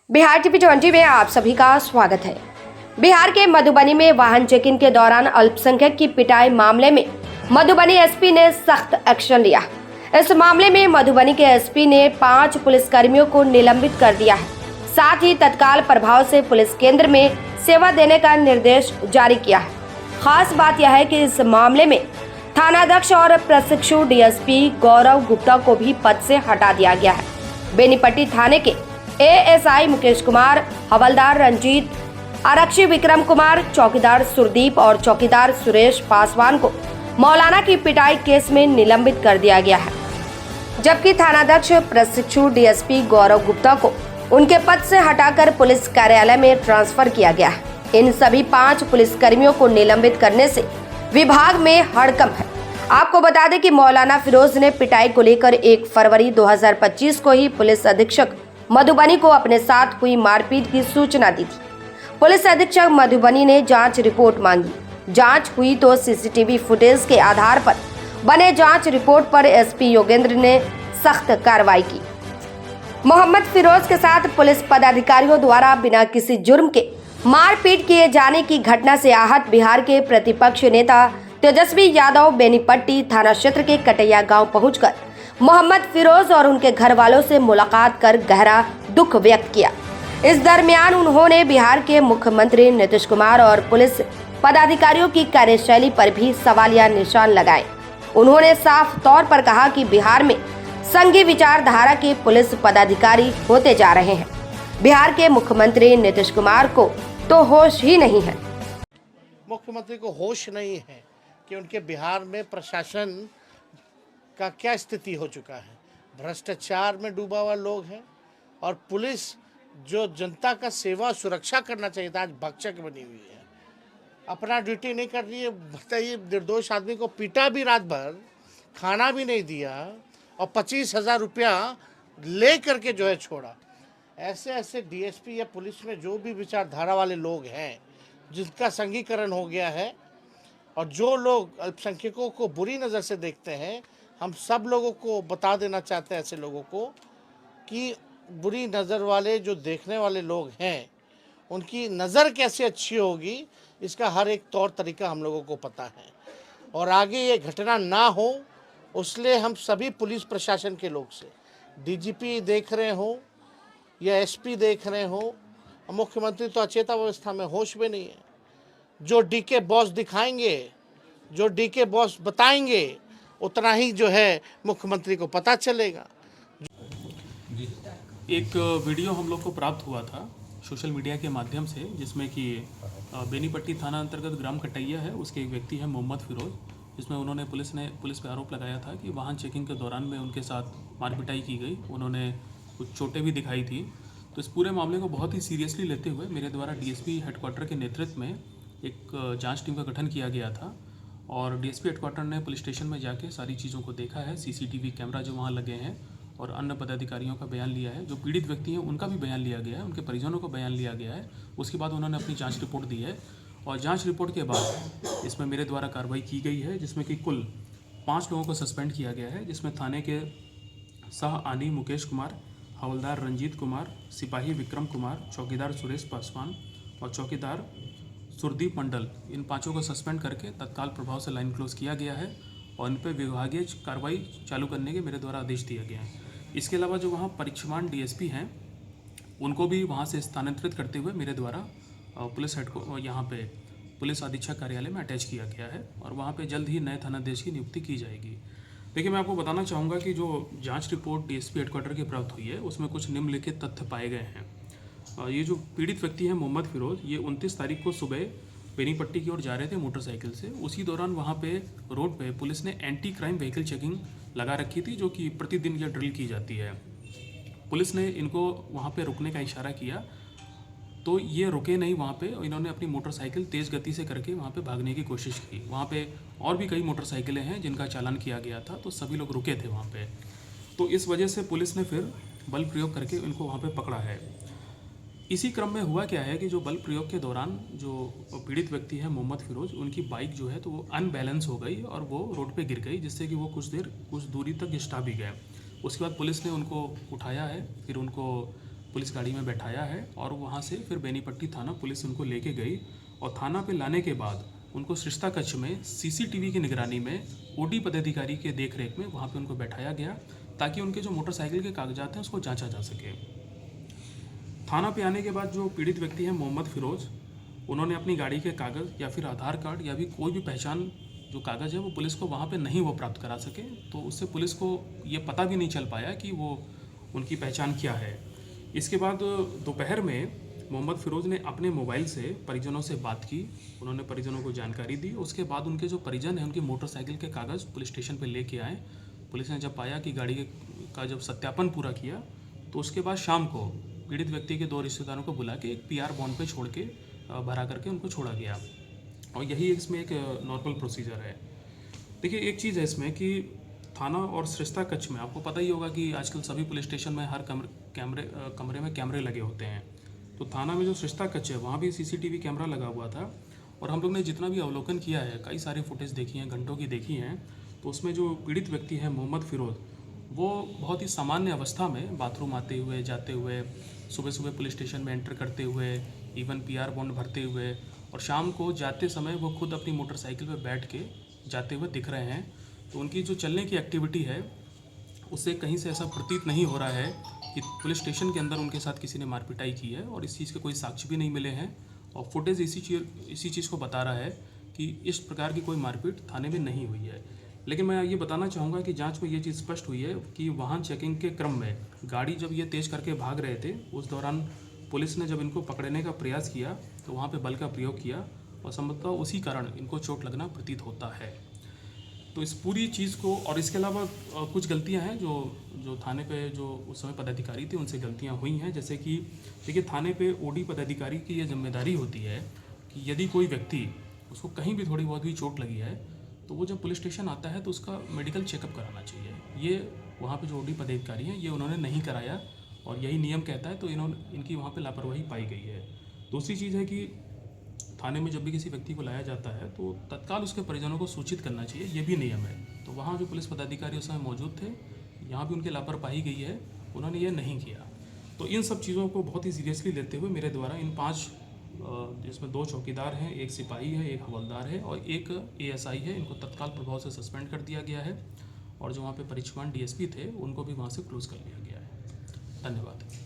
Bihar TV 20 में आप सभी का स्वागत है। बिहार के मधुबनी में वाहन चेकिंग के दौरान अल्पसंख्यक की पिटाई मामले में मधुबनी एसपी ने सख्त एक्शन लिया। इस मामले में मधुबनी के एसपी ने 5 पुलिसकर्मियों को निलंबित कर दिया है। साथ ही तत्काल प्रभाव से पुलिस केंद्र में सेवा देने का निर्देश जारी किया है। खास बात यह है कि इस मामले में थानाध्यक्ष और प्रशिक्षु डीएसपी गौरव गुप्ता को भी पद से हटा दिया गया है। बेनीपट्टी थाने के एएसआई मुकेश कुमार, हवलदार रंजीत, आरक्षी विक्रम कुमार, चौकीदार सुरदीप और चौकीदार सुरेश पासवान को मौलाना की पिटाई केस में निलंबित कर दिया गया है, जबकि थानाध्यक्ष प्रशिक्षु डीएसपी गौरव गुप्ता को उनके पद से हटाकर पुलिस कार्यालय में ट्रांसफर किया गया है। इन सभी 5 पुलिसकर्मियों को निलंबित करने से विभाग में हड़कंप है। आपको बता दें कि मौलाना फिरोज ने पिटाई को लेकर 1 फरवरी 2025 को ही पुलिस अधीक्षक मधुबनी को अपने साथ हुई मारपीट की सूचना दी थी। पुलिस अधीक्षक मधुबनी ने जांच रिपोर्ट मांगी। जांच हुई तो सीसीटीवी फुटेज के आधार पर बने जांच रिपोर्ट पर एसपी योगेंद्र ने सख्त कार्रवाई की। मोहम्मद फिरोज के साथ पुलिस पदाधिकारियों द्वारा बिना किसी जुर्म के मारपीट किए जाने की घटना से आहत बिहार के प्रतिपक्ष नेता तेजस्वी यादव बेनीपट्टी थाना क्षेत्र के कटैया गांव पहुंचकर मोहम्मद फिरोज और उनके घर वालों से मुलाकात कर गहरा दुख व्यक्त किया। इस दरमियान उन्होंने बिहार के मुख्यमंत्री नीतीश कुमार और पुलिस पदाधिकारियों की कार्यशैली पर भी सवालिया निशान लगाए। उन्होंने साफ तौर पर कहा कि बिहार में संघी विचारधारा के पुलिस पदाधिकारी होते जा रहे हैं। बिहार के मुख्यमंत्री नीतीश कुमार को तो होश ही नहीं है। मुख्यमंत्री को होश नहीं है कि उनके बिहार में प्रशासन का क्या स्थिति हो चुका है। भ्रष्टाचार में डूबा हुआ लोग हैं और पुलिस जो जनता का सेवा सुरक्षा करना चाहिए था, आज भक्षक बनी हुई है, अपना ड्यूटी नहीं कर रही है। बताइए, निर्दोष आदमी को पीटा भी रात भर, खाना भी नहीं दिया और 25,000 रुपया ले करके जो है छोड़ा। ऐसे ऐसे डीएसपी या पुलिस में जो भी विचारधारा वाले लोग हैं, जिनका संघीकरण हो गया है और जो लोग अल्पसंख्यकों को बुरी नज़र से देखते हैं, हम सब लोगों को बता देना चाहते हैं ऐसे लोगों को कि बुरी नज़र वाले जो देखने वाले लोग हैं, उनकी नज़र कैसे अच्छी होगी, इसका हर एक तौर तरीका हम लोगों को पता है। और आगे ये घटना ना हो, उसलिए हम सभी पुलिस प्रशासन के लोग से, डीजीपी देख रहे हो या एसपी देख रहे हो, मुख्यमंत्री तो अचेता अवस्था में, होश में नहीं है। जो डीके बॉस दिखाएंगे, जो डीके बॉस बताएंगे, उतना ही जो है मुख्यमंत्री को पता चलेगा। एक वीडियो हम लोग को प्राप्त हुआ था सोशल मीडिया के माध्यम से, जिसमें कि बेनीपट्टी थाना अंतर्गत ग्राम कटैया है, उसके एक व्यक्ति है मोहम्मद फिरोज, जिसमें उन्होंने पुलिस पे आरोप लगाया था कि वाहन चेकिंग के दौरान में उनके साथ मारपिटाई की गई, उन्होंने कुछ चोटें भी दिखाई थी। तो इस पूरे मामले को बहुत ही सीरियसली लेते हुए मेरे द्वारा डीएसपी हेडक्वार्टर के नेतृत्व में एक जांच टीम का गठन किया गया था और डीएसपी हेडक्वार्टर ने पुलिस स्टेशन में जाके सारी चीज़ों को देखा है। सीसीटीवी कैमरा जो वहाँ लगे हैं और अन्य पदाधिकारियों का बयान लिया है, जो पीड़ित व्यक्ति हैं उनका भी बयान लिया गया है, उनके परिजनों का बयान लिया गया है। उसके बाद उन्होंने अपनी जांच रिपोर्ट दी है और जांच रिपोर्ट के बाद इसमें मेरे द्वारा कार्रवाई की गई है, जिसमें कि कुल 5 लोगों को सस्पेंड किया गया है, जिसमें थाने के सह आनी मुकेश कुमार, हवलदार रंजीत कुमार, सिपाही विक्रम कुमार, चौकीदार सुरेश पासवान और चौकीदार सुरदीप मंडल, इन 5 को सस्पेंड करके तत्काल प्रभाव से लाइन क्लोज किया गया है और इन पर विभागीय कार्रवाई चालू करने के मेरे द्वारा आदेश दिया गया है। इसके अलावा जो वहाँ परीक्षमान डीएसपी हैं, उनको भी वहाँ से स्थानांतरित करते हुए मेरे द्वारा पुलिस हेड को यहाँ पे पुलिस अधीक्षक कार्यालय में अटैच किया गया है और वहाँ पे जल्द ही नए थानाध्यक्ष की नियुक्ति की जाएगी। देखिए, मैं आपको बताना चाहूँगा कि जो जांच रिपोर्ट डीएसपी हेडक्वार्टर की प्राप्त हुई है, उसमें कुछ निम्नलिखित तथ्य पाए गए हैं। ये जो पीड़ित व्यक्ति हैं मोहम्मद फिरोज, ये 29 तारीख को सुबह बेनीपट्टी की ओर जा रहे थे मोटरसाइकिल से। उसी दौरान वहाँ पे रोड पे पुलिस ने एंटी क्राइम व्हीकल चेकिंग लगा रखी थी, जो कि प्रतिदिन यह ड्रिल की जाती है। पुलिस ने इनको वहाँ पे रुकने का इशारा किया तो ये रुके नहीं वहाँ पे, इन्होंने अपनी मोटरसाइकिल तेज़ गति से करके वहाँ पे भागने की कोशिश की। वहाँ पे और भी कई मोटरसाइकिलें हैं जिनका चालान किया गया था, तो सभी लोग रुके थे वहाँ पे। तो इस वजह से पुलिस ने फिर बल प्रयोग करके इनको वहाँ पे पकड़ा है। इसी क्रम में हुआ क्या है कि जो बल प्रयोग के दौरान जो पीड़ित व्यक्ति है मोहम्मद फिरोज, उनकी बाइक जो है तो वो अनबैलेंस हो गई और वो रोड पे गिर गई, जिससे कि वो कुछ दूरी तक घिसटा भी गए। उसके बाद पुलिस ने उनको उठाया है, फिर उनको पुलिस गाड़ी में बैठाया है और वहाँ से फिर बेनीपट्टी थाना पुलिस उनको लेके गई और थाना पे लाने के बाद उनको सरिस्ता कक्ष में सीसीटीवी की निगरानी में ओडी पदाधिकारी के देखरेख में वहाँ पे उनको बैठाया गया ताकि उनके जो मोटरसाइकिल के कागजात हैं उसको जांचा जा सके। थाना पे आने के बाद जो पीड़ित व्यक्ति हैं मोहम्मद फिरोज़, उन्होंने अपनी गाड़ी के कागज़ या फिर आधार कार्ड या भी कोई भी पहचान जो कागज़ है वो पुलिस को वहाँ पे नहीं वो प्राप्त करा सके, तो उससे पुलिस को ये पता भी नहीं चल पाया कि वो उनकी पहचान क्या है। इसके बाद दोपहर में मोहम्मद फिरोज़ ने अपने मोबाइल से परिजनों से बात की, उन्होंने परिजनों को जानकारी दी। उसके बाद उनके जो परिजन हैं उनकी मोटरसाइकिल के कागज़ पुलिस स्टेशन पर लेके आए। पुलिस ने जब पाया कि गाड़ी का जब सत्यापन पूरा किया तो उसके बाद शाम को पीड़ित व्यक्ति के 2 रिश्तेदारों को बुला के एक पीआर बॉन्ड पे छोड़ के भरा करके उनको छोड़ा गया और यही इसमें एक नॉर्मल प्रोसीजर है। देखिए एक चीज़ है इसमें कि थाना और सरिस्ता कक्ष में आपको पता ही होगा कि आजकल सभी पुलिस स्टेशन में हर कमरे में कैमरे लगे होते हैं। तो थाना में जो सरिस्ता कक्ष है वहाँ भी सीसीटीवी कैमरा लगा हुआ था और हम लोग ने जितना भी अवलोकन किया है, कई सारी फुटेज देखी हैं, घंटों की देखी हैं, तो उसमें जो पीड़ित व्यक्ति है मोहम्मद फिरोज़, वो बहुत ही सामान्य अवस्था में बाथरूम आते हुए जाते हुए, सुबह सुबह पुलिस स्टेशन में एंटर करते हुए, इवन पीआर बॉन्ड भरते हुए और शाम को जाते समय वो खुद अपनी मोटरसाइकिल पर बैठ के जाते हुए दिख रहे हैं। तो उनकी जो चलने की एक्टिविटी है उससे कहीं से ऐसा प्रतीत नहीं हो रहा है कि पुलिस स्टेशन के अंदर उनके साथ किसी ने मारपिटाई की है और इस चीज़ के कोई साक्ष्य भी नहीं मिले हैं और फुटेज इसी चीज़ को बता रहा है कि इस प्रकार की कोई मारपीट थाने में नहीं हुई है। लेकिन मैं ये बताना चाहूँगा कि जांच में ये चीज़ स्पष्ट हुई है कि वाहन चेकिंग के क्रम में गाड़ी जब ये तेज़ करके भाग रहे थे उस दौरान पुलिस ने जब इनको पकड़ने का प्रयास किया तो वहाँ पे बल का प्रयोग किया और संभवतः उसी कारण इनको चोट लगना प्रतीत होता है। तो इस पूरी चीज़ को और इसके अलावा कुछ गलतियाँ हैं जो थाने पे जो उस समय पदाधिकारी थे उनसे गलतियाँ हुई हैं। जैसे कि देखिए थाने पे ओडी पदाधिकारी की ये जिम्मेदारी होती है कि यदि कोई व्यक्ति उसको कहीं भी थोड़ी बहुत भी चोट लगी है तो वो जब पुलिस स्टेशन आता है तो उसका मेडिकल चेकअप कराना चाहिए। ये वहाँ पे जो ओडी पदाधिकारी हैं ये उन्होंने नहीं कराया और यही नियम कहता है, तो इनकी वहाँ पे लापरवाही पाई गई है। दूसरी चीज़ है कि थाने में जब भी किसी व्यक्ति को लाया जाता है तो तत्काल उसके परिजनों को सूचित करना चाहिए, ये भी नियम है। तो वहाँ जो पुलिस पदाधिकारी उस समय मौजूद थे, यहाँ भी उनकी लापरवाही गई है, उन्होंने ये नहीं किया। तो इन सब चीज़ों को बहुत ही सीरियसली लेते हुए मेरे द्वारा इन 5 जिसमें 2 चौकीदार हैं, 1 सिपाही है, 1 हवलदार है और 1 एएसआई है, इनको तत्काल प्रभाव से सस्पेंड कर दिया गया है और जो वहाँ पे परिचमान डीएसपी थे उनको भी वहाँ से क्लोज कर लिया गया है। धन्यवाद।